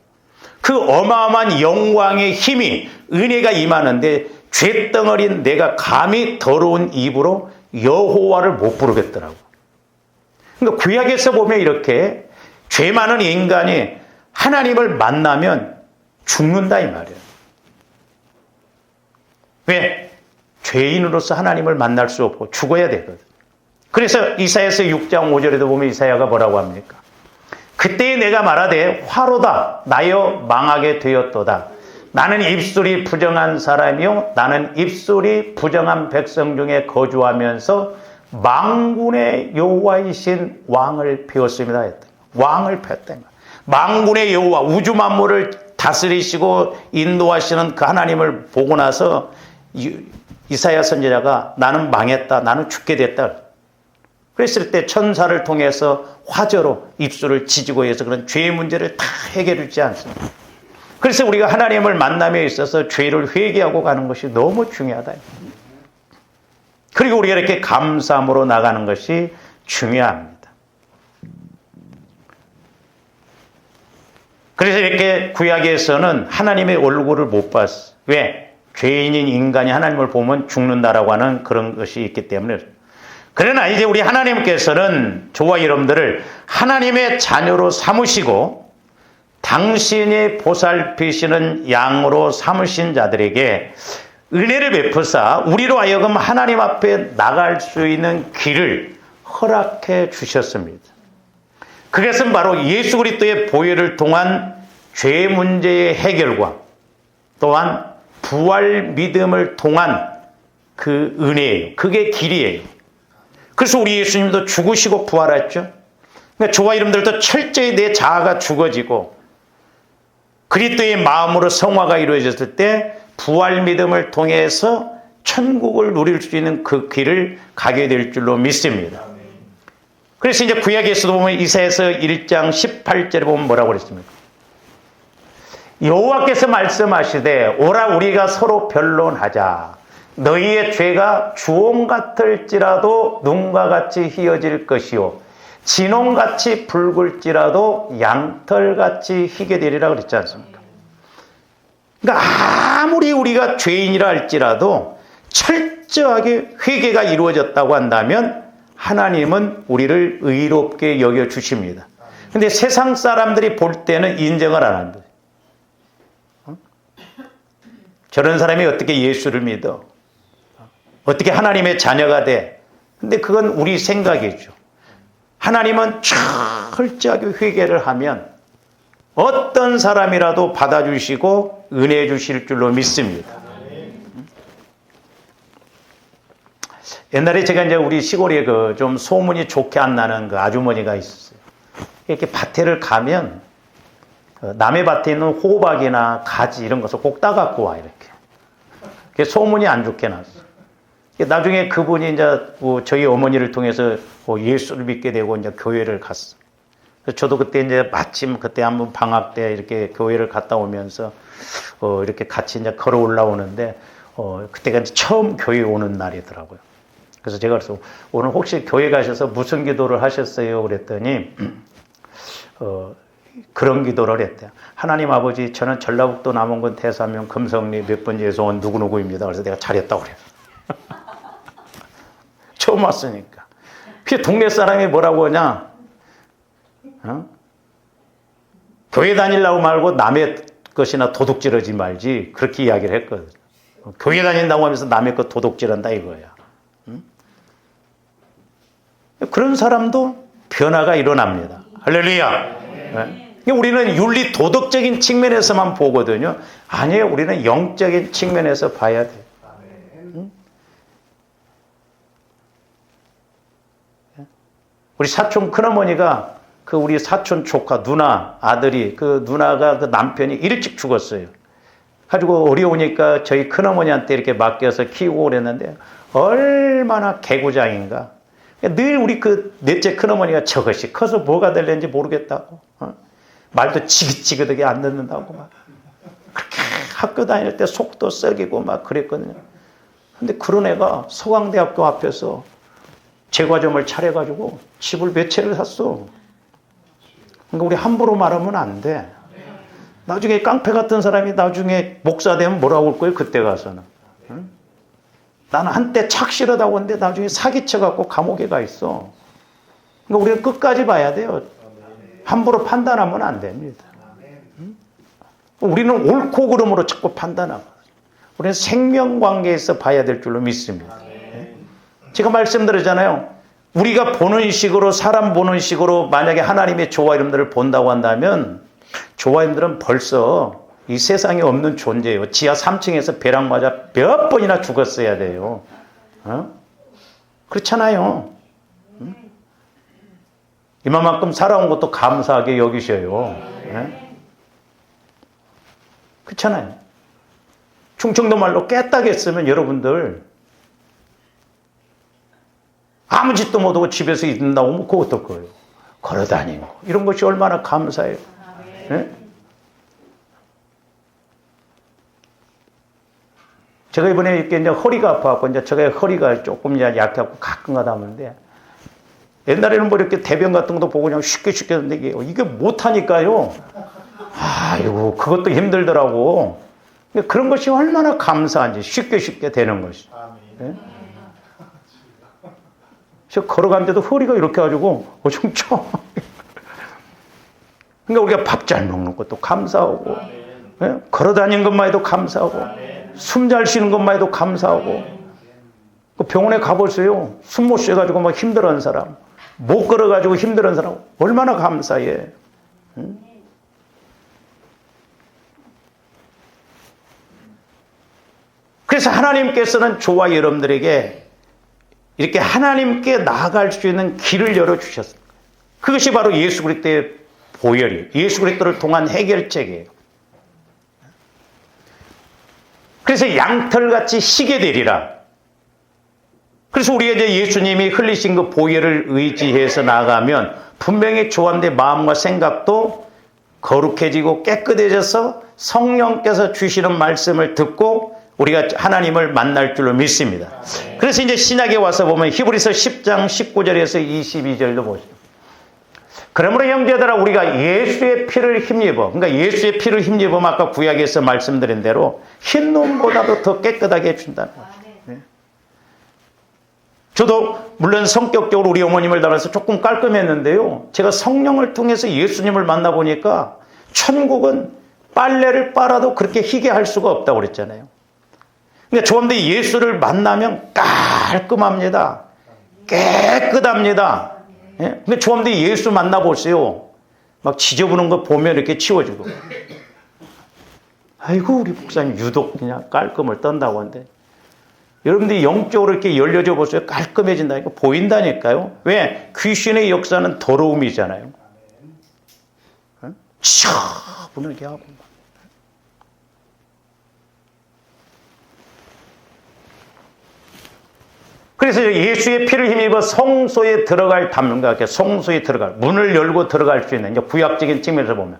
그 어마어마한 영광의 힘이 은혜가 임하는데 죄덩어리인 내가 감히 더러운 입으로 여호와를 못 부르겠더라고. 그러니까 구약에서 보면 이렇게 죄 많은 인간이 하나님을 만나면 죽는다 이 말이에요. 왜? 죄인으로서 하나님을 만날 수 없고 죽어야 되거든. 그래서 이사야서 6장 5절에도 보면 이사야가 뭐라고 합니까? 그때 내가 말하되 화로다 나여 망하게 되었도다. 나는 입술이 부정한 사람이요 나는 입술이 부정한 백성 중에 거주하면서 만군의 여호와이신 왕을 피웠습니다 했다. 왕을 피웠다. 만군의 여호와 우주 만물을 다스리시고 인도하시는 그 하나님을 보고 나서 이사야 선지자가 나는 망했다. 나는 죽게 됐다. 그랬을 때 천사를 통해서 화저로 입술을 지지고 해서 그런 죄의 문제를 다 해결해 주지 않습니다. 그래서 우리가 하나님을 만남에 있어서 죄를 회개하고 가는 것이 너무 중요하다. 그리고 우리가 이렇게 감사함으로 나가는 것이 중요합니다. 그래서 이렇게 구약에서는 하나님의 얼굴을 못 봤어. 왜? 죄인인 인간이 하나님을 보면 죽는다라고 하는 그런 것이 있기 때문에. 그러나 이제 우리 하나님께서는 저와 여러분들을 하나님의 자녀로 삼으시고 당신이 보살피시는 양으로 삼으신 자들에게 은혜를 베푸사 우리로 하여금 하나님 앞에 나갈 수 있는 길을 허락해 주셨습니다. 그것은 바로 예수 그리스도의 보혈을 통한 죄 문제의 해결과 또한 부활 믿음을 통한 그 은혜예요. 그게 길이에요. 그래서 우리 예수님도 죽으시고 부활했죠. 그러니까 저와 여러분들도 철저히 내 자아가 죽어지고 그리스도의 마음으로 성화가 이루어졌을 때 부활 믿음을 통해서 천국을 누릴 수 있는 그 길을 가게 될 줄로 믿습니다. 그래서 이제 구약에서도 보면 이사야서 1장 18절에 보면 뭐라고 그랬습니까? 여호와께서 말씀하시되 오라 우리가 서로 변론하자. 너희의 죄가 주홍 같을지라도 눈과 같이 희어질 것이요 진홍같이 붉을지라도 양털같이 희게 되리라 그랬지 않습니까? 그러니까 아무리 우리가 죄인이라 할지라도 철저하게 회개가 이루어졌다고 한다면 하나님은 우리를 의롭게 여겨주십니다. 그런데 세상 사람들이 볼 때는 인정을 안 합니다. 저런 사람이 어떻게 예수를 믿어? 어떻게 하나님의 자녀가 돼? 근데 그건 우리 생각이죠. 하나님은 철저하게 회개를 하면 어떤 사람이라도 받아주시고 은혜 주실 줄로 믿습니다. 옛날에 제가 이제 우리 시골에 그 좀 소문이 좋게 안 나는 그 아주머니가 있었어요. 이렇게 밭에를 가면 남의 밭에 있는 호박이나 가지 이런 것을 꼭 따갖고 와 이렇게. 소문이 안 좋게 났어. 나중에 그분이 이제 저희 어머니를 통해서 예수를 믿게 되고 이제 교회를 갔어. 저도 그때 이제 마침 그때 한번 방학 때 이렇게 교회를 갔다 오면서 이렇게 같이 이제 걸어 올라오는데 그때가 이제 처음 교회 오는 날이더라고요. 그래서 제가 그래서 오늘 혹시 교회 가셔서 무슨 기도를 하셨어요? 그랬더니 그런 기도를 했대요. 하나님 아버지, 저는 전라북도 남원군 대산면 금성리 몇 번지에서 온 누구누구입니다. 그래서 내가 잘했다고 그래요. 처음 왔으니까. 그 동네 사람이 뭐라고 하냐? 교회 다니려고 말고 남의 것이나 도둑질하지 말지 그렇게 이야기를 했거든. 교회 다닌다고 하면서 남의 것 도둑질한다 이거야. 그런 사람도 변화가 일어납니다. 할렐루야. 네. 우리는 윤리 도덕적인 측면에서만 보거든요. 아니에요. 우리는 영적인 측면에서 봐야 돼요. 우리 사촌 큰어머니가 그 우리 사촌 조카 누나 아들이 그 누나가 그 남편이 일찍 죽었어요. 가지고 어려우니까 저희 큰어머니한테 이렇게 맡겨서 키우고 그랬는데 얼마나 개구장인가. 늘 우리 그 넷째 큰어머니가 저것이 커서 뭐가 될는지 모르겠다고. 말도 지긋지긋하게 안 듣는다고 막. 그렇게 학교 다닐 때 속도 썩이고 막 그랬거든요. 근데 그런 애가 서강대학교 앞에서 제과점을 차려가지고 집을 몇 채를 샀어. 그러니까 우리 함부로 말하면 안 돼. 나중에 깡패 같은 사람이 나중에 목사 되면 뭐라고 할 거예요? 그때 가서는. 응? 나는 한때 착실하다고 했는데 나중에 사기쳐갖고 감옥에 가 있어. 그러니까 우리가 끝까지 봐야 돼요. 함부로 판단하면 안 됩니다. 응? 우리는 옳고 그름으로 자꾸 판단하고 우리는 생명관계에서 봐야 될 줄로 믿습니다. 제가 말씀드렸잖아요. 우리가 보는 식으로 사람 보는 식으로 만약에 하나님의 조화 이름들을 본다고 한다면 조화 이름들은 벌써 이 세상에 없는 존재예요. 지하 3층에서 벼락 맞아 몇 번이나 죽었어야 돼요. 그렇잖아요. 이만큼 살아온 것도 감사하게 여기셔요. 그렇잖아요. 충청도 말로 깨딱했으면 여러분들 아무 짓도 못하고 집에서 있는다고 하면 그거 어떨 거예요? 걸어다니고 이런 것이 얼마나 감사해요. 네? 제가 이번에 이렇게 이제 허리가 아파갖고 이제 제가 허리가 조금 이제 약해갖고 가끔 가다 하는데 옛날에는 뭐 이렇게 대변 같은 것도 보고 그냥 쉽게 했는데 이게 못하니까요. 아이고 그것도 힘들더라고. 그런 것이 얼마나 감사한지 쉽게 되는 것이. 네? 저 걸어가는데도 허리가 이렇게 가지고 어중쳐. 그러니까 우리가 밥 잘 먹는 것도 감사하고, 예? 걸어다니는 것만 해도 감사하고, 숨 잘 쉬는 것만 해도 감사하고. 그 병원에 가보세요. 숨 못 쉬어가지고 막 힘들어하는 사람, 못 걸어가지고 힘들어하는 사람 얼마나 감사해. 응? 그래서 하나님께서는 저와 여러분들에게 이렇게 하나님께 나아갈 수 있는 길을 열어주셨습니다. 그것이 바로 예수 그리스도의 보혈이에요. 예수 그리스도를 통한 해결책이에요. 그래서 양털같이 희게 되리라. 그래서 우리가 이제 예수님이 흘리신 그 보혈을 의지해서 나아가면 분명히 조한대 마음과 생각도 거룩해지고 깨끗해져서 성령께서 주시는 말씀을 듣고 우리가 하나님을 만날 줄로 믿습니다. 그래서 이제 신약에 와서 보면 히브리서 10장 19절에서 22절도 보시죠. 그러므로 형제들아 우리가 예수의 피를 힘입어, 그러니까 예수의 피를 힘입으면 아까 구약에서 말씀드린 대로 흰 눈보다도 더 깨끗하게 해준다는 거죠. 저도 물론 성격적으로 우리 어머님을 닮아서 조금 깔끔했는데요. 제가 성령을 통해서 예수님을 만나보니까 천국은 빨래를 빨아도 그렇게 희게 할 수가 없다고 그랬잖아요. 그러니까 조합대 예수를 만나면 깔끔합니다. 깨끗합니다. 예? 근데 조합대 예수 만나보세요. 막 지저분한 거 보면 이렇게 치워주고. 아이고, 우리 목사님 유독 그냥 깔끔을 떤다고 하는데. 여러분들이 영적으로 이렇게 열려져 보세요. 깔끔해진다니까. 보인다니까요. 왜? 귀신의 역사는 더러움이잖아요. 차분하게 하고. 그래서 예수의 피를 힘입어 성소에 들어갈 담론과 성소에 들어갈 문을 열고 들어갈 수 있는 이제 구약적인 측면에서 보면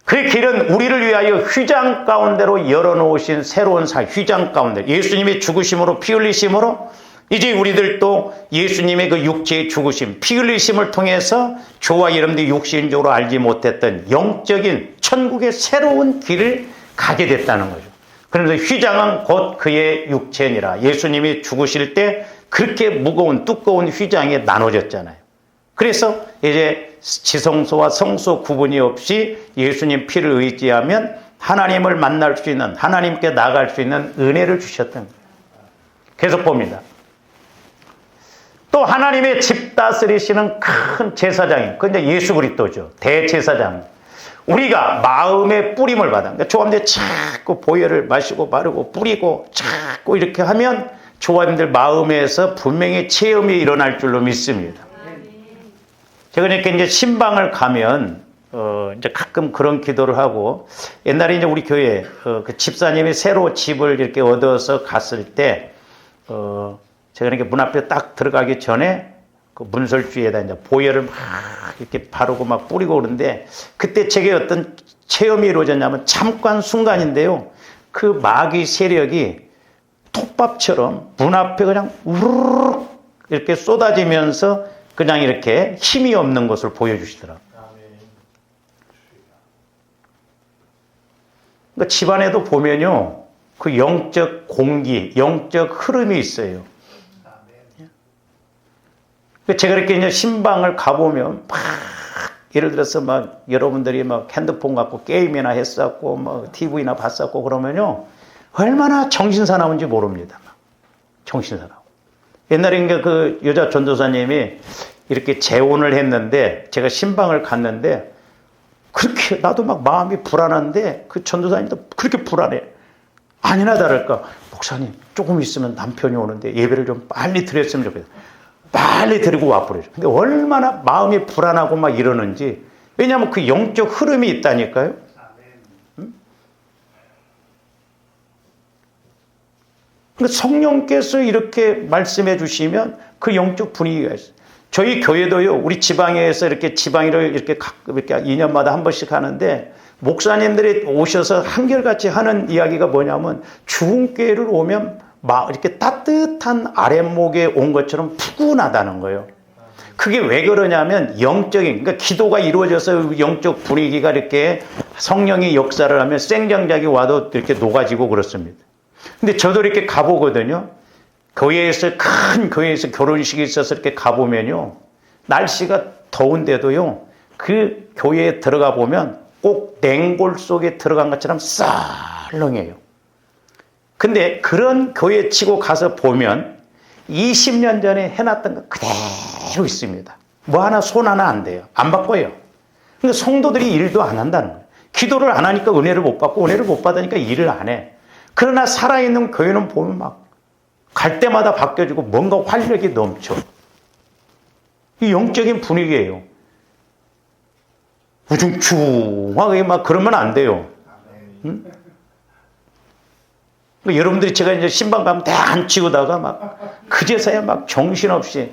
그 길은 우리를 위하여 휘장 가운데로 열어놓으신 새로운 휘장 가운데 예수님의 죽으심으로 피 흘리심으로 이제 우리들도 예수님의 그 육체의 죽으심 피 흘리심을 통해서 저와 여러분들이 육신적으로 알지 못했던 영적인 천국의 새로운 길을 가게 됐다는 거죠. 그러면서 휘장은 곧 그의 육체니라. 예수님이 죽으실 때 그렇게 무거운 두꺼운 휘장에 나눠졌잖아요. 그래서 이제 지성소와 성소 구분이 없이 예수님 피를 의지하면 하나님을 만날 수 있는 하나님께 나아갈 수 있는 은혜를 주셨던 거예요. 계속 봅니다. 또 하나님의 집 다스리시는 큰 제사장이 그게 예수 그리스도죠. 대제사장. 우리가 마음의 뿌림을 받아. 그러니까 조합들 자꾸 보혈을 마시고 바르고 뿌리고 자꾸 이렇게 하면 조합들 마음에서 분명히 체험이 일어날 줄로 믿습니다. 제가 이렇게 이제 신방을 가면 이제 가끔 그런 기도를 하고 옛날에 이제 우리 교회 그 집사님이 새로 집을 이렇게 얻어서 갔을 때 제가 이렇게 문 앞에 딱 들어가기 전에 그 문설주에다 이제 보혈을 막 이렇게 바르고 막 뿌리고 그러는데 그때 제게 어떤 체험이 이루어졌냐면 잠깐 순간인데요. 그 마귀 세력이 솥밥처럼 문 앞에 그냥 우르르 이렇게 쏟아지면서 그냥 이렇게 힘이 없는 것을 보여주시더라고요. 그러니까 집안에도 보면요, 그 영적 공기, 영적 흐름이 있어요. 제가 이렇게 이제 신방을 가보면 막 예를 들어서 막 여러분들이 막 핸드폰 갖고 게임이나 했었고 막 TV나 봤었고 그러면요, 얼마나 정신사나운지 모릅니다. 정신사나워. 옛날에 그 여자 전도사님이 이렇게 재혼을 했는데 제가 신방을 갔는데 그렇게 나도 막 마음이 불안한데 그 전도사님도 그렇게 불안해. 아니나 다를까, 목사님 조금 있으면 남편이 오는데 예배를 좀 빨리 드렸으면 좋겠어요. 빨리 드리고 와버려요. 근데 얼마나 마음이 불안하고 막 이러는지. 왜냐하면 그 영적 흐름이 있다니까요. 그러니까 성령께서 이렇게 말씀해 주시면 그 영적 분위기가 있어요. 저희 교회도요, 우리 지방에서 이렇게 지방일을 이렇게 2년마다 한 번씩 하는데, 목사님들이 오셔서 한결같이 하는 이야기가 뭐냐면, 죽음교회를 오면 막 이렇게 따뜻한 아랫목에 온 것처럼 푸근하다는 거예요. 그게 왜 그러냐면, 영적인, 그러니까 기도가 이루어져서 영적 분위기가 이렇게 성령이 역사를 하면 생장작이 와도 이렇게 녹아지고 그렇습니다. 근데 저도 이렇게 가보거든요. 교회에서, 큰 교회에서 결혼식이 있어서 이렇게 가보면요, 날씨가 더운데도요, 그 교회에 들어가 보면 꼭 냉골 속에 들어간 것처럼 썰렁해요. 근데 그런 교회 치고 가서 보면 20년 전에 해놨던 거 그대로 있습니다. 뭐 하나 손 하나 안 돼요. 안 바꿔요. 근데 성도들이 일도 안 한다는 거예요. 기도를 안 하니까 은혜를 못 받고, 은혜를 못 받으니까 일을 안 해. 그러나 살아있는 교회는 보면 막 갈 때마다 바뀌어지고 뭔가 활력이 넘쳐. 이 영적인 분위기예요. 우중충하게 막 그러면 안 돼요. 응? 여러분들이 제가 이제 신방 가면 다 안 치우다가 막 그제서야 막 정신없이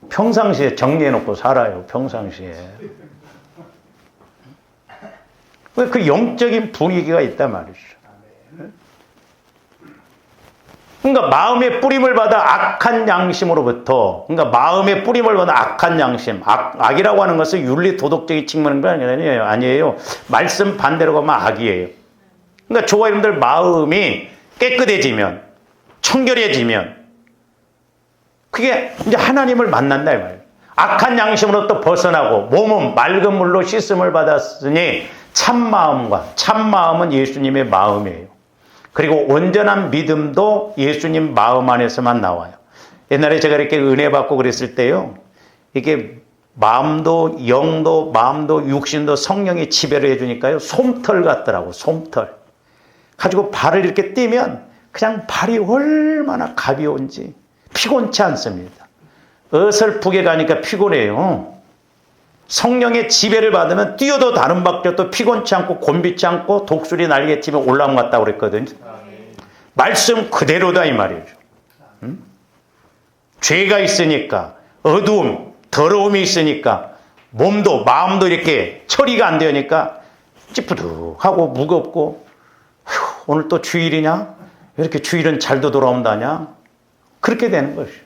평상시에 정리해놓고 살아요. 평상시에. 그 영적인 분위기가 있단 말이죠. 그러니까 마음의 뿌림을 받아 악한 양심으로부터, 그러니까 마음의 뿌림을 받아 악한 양심, 악이라고 하는 것은 윤리 도덕적인 측면은 아니에요. 말씀 반대로 가면 악이에요. 그러니까 저와 여러분들 마음이 깨끗해지면, 청결해지면, 그게 이제 하나님을 만난다 이 말이에요. 악한 양심으로부터 벗어나고 몸은 맑은 물로 씻음을 받았으니 참마음은 예수님의 마음이에요. 그리고 온전한 믿음도 예수님 마음 안에서만 나와요. 옛날에 제가 이렇게 은혜 받고 그랬을 때요, 이게 마음도 영도 마음도 육신도 성령이 지배를 해주니까요, 솜털 같더라고. 솜털 가지고 발을 이렇게 떼면 그냥 발이 얼마나 가벼운지 피곤치 않습니다. 어설프게 가니까 피곤해요. 성령의 지배를 받으면 뛰어도 다른 바뀌어도 피곤치 않고 곤비치 않고 독수리 날개치면 올라온 것 같다고 그랬거든요. 말씀 그대로다 이 말이죠. 죄가 있으니까, 어두움, 더러움이 있으니까 몸도 마음도 이렇게 처리가 안 되니까 찌뿌둥하고 무겁고, 오늘 또 주일이냐? 왜 이렇게 주일은 잘도 돌아온다냐? 그렇게 되는 것이죠.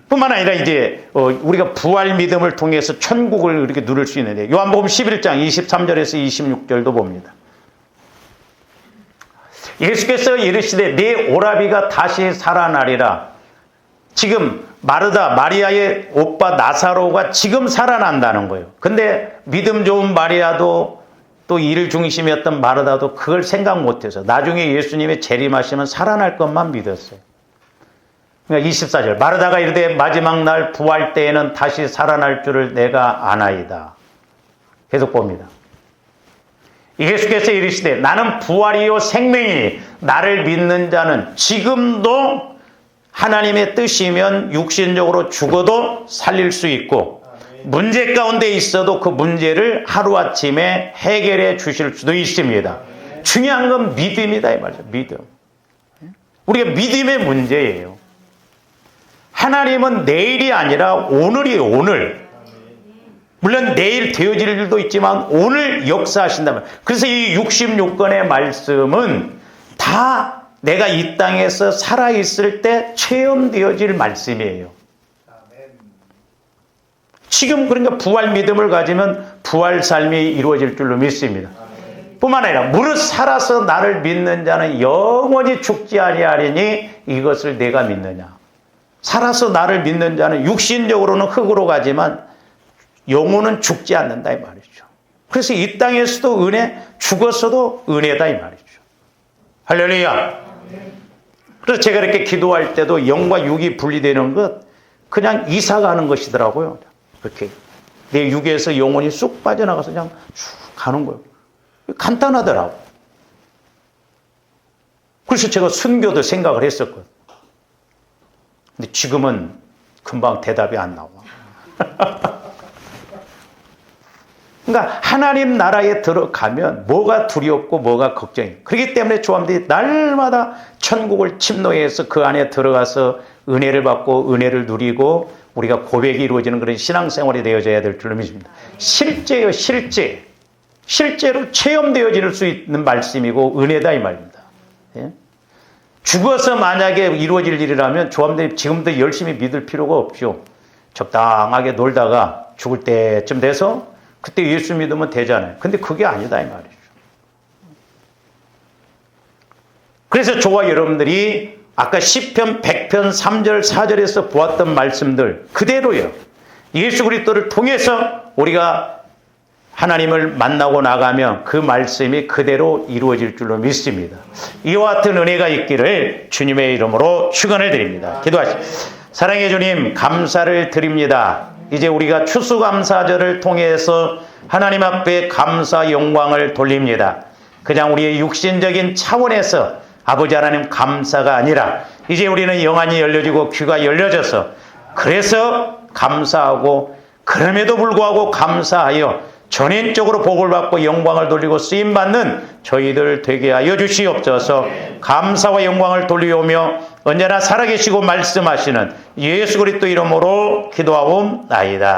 뿐만 아니라 이제 우리가 부활 믿음을 통해서 천국을 이렇게 누릴 수 있는데, 요한복음 11장 23절에서 26절도 봅니다. 예수께서 이르시되 내 오라비가 다시 살아나리라. 지금 마리아의 오빠 나사로가 지금 살아난다는 거예요. 근데 믿음 좋은 마리아도 또 일 중심이었던 마르다도 그걸 생각 못해서 나중에 예수님의 재림하시면 살아날 것만 믿었어요. 그러니까 24절 마르다가 이르되 마지막 날 부활 때에는 다시 살아날 줄을 내가 아나이다. 계속 봅니다. 예수께서 이르시되 나는 부활이요 생명이니 나를 믿는 자는 지금도 하나님의 뜻이면 육신적으로 죽어도 살릴 수 있고, 문제 가운데 있어도 그 문제를 하루아침에 해결해 주실 수도 있습니다. 중요한 건 믿음이다 이 말이죠. 믿음. 우리가 믿음의 문제예요. 하나님은 내일이 아니라 오늘이에요. 오늘. 물론 내일 되어질 일도 있지만 오늘 역사하신다면, 그래서 이 66권의 말씀은 다 내가 이 땅에서 살아있을 때 체험되어질 말씀이에요. 지금 그러니까 부활 믿음을 가지면 부활 삶이 이루어질 줄로 믿습니다. 뿐만 아니라 무릇 살아서 나를 믿는 자는 영원히 죽지 아니하리니 이것을 내가 믿느냐. 살아서 나를 믿는 자는 육신적으로는 흙으로 가지만 영혼은 죽지 않는다 이 말이죠. 그래서 이 땅에서도 은혜, 죽었어도 은혜다 이 말이죠. 할렐루야. 그래서 제가 이렇게 기도할 때도 영과 육이 분리되는 것 그냥 이사 가는 것이더라고요. 이렇게 내 육에서 영혼이 쑥 빠져나가서 그냥 쭉 가는 거예요. 간단하더라고. 그래서 제가 순교도 생각을 했었거든요. 근데 지금은 금방 대답이 안 나와. 그러니까 하나님 나라에 들어가면 뭐가 두렵고 뭐가 걱정이. 그렇기 때문에 조함들이 날마다 천국을 침노해서 그 안에 들어가서 은혜를 받고 은혜를 누리고 우리가 고백이 이루어지는 그런 신앙생활이 되어져야 될 줄로 믿습니다. 실제요, 실제. 실제로 체험되어질 수 있는 말씀이고 은혜다 이 말입니다. 예? 죽어서 만약에 이루어질 일이라면 조함들이 지금도 열심히 믿을 필요가 없죠. 적당하게 놀다가 죽을 때쯤 돼서 그때 예수 믿으면 되잖아요. 근데 그게 아니다 이 말이죠. 그래서 저와 여러분들이 아까 시편 100편 3절 4절에서 보았던 말씀들 그대로요. 예수 그리스도를 통해서 우리가 하나님을 만나고 나가면 그 말씀이 그대로 이루어질 줄로 믿습니다. 이와 같은 은혜가 있기를 주님의 이름으로 축원을 드립니다. 기도하시죠. 사랑의 주님 감사를 드립니다. 이제 우리가 추수감사절을 통해서 하나님 앞에 감사 영광을 돌립니다. 그냥 우리의 육신적인 차원에서 아버지 하나님 감사가 아니라 이제 우리는 영안이 열려지고 귀가 열려져서 그래서 감사하고 그럼에도 불구하고 감사하여 전인적으로 복을 받고 영광을 돌리고 쓰임받는 저희들 되게 하여 주시옵소서. 감사와 영광을 돌리오며 언제나 살아계시고 말씀하시는 예수 그리스도 이름으로 기도하옵나이다.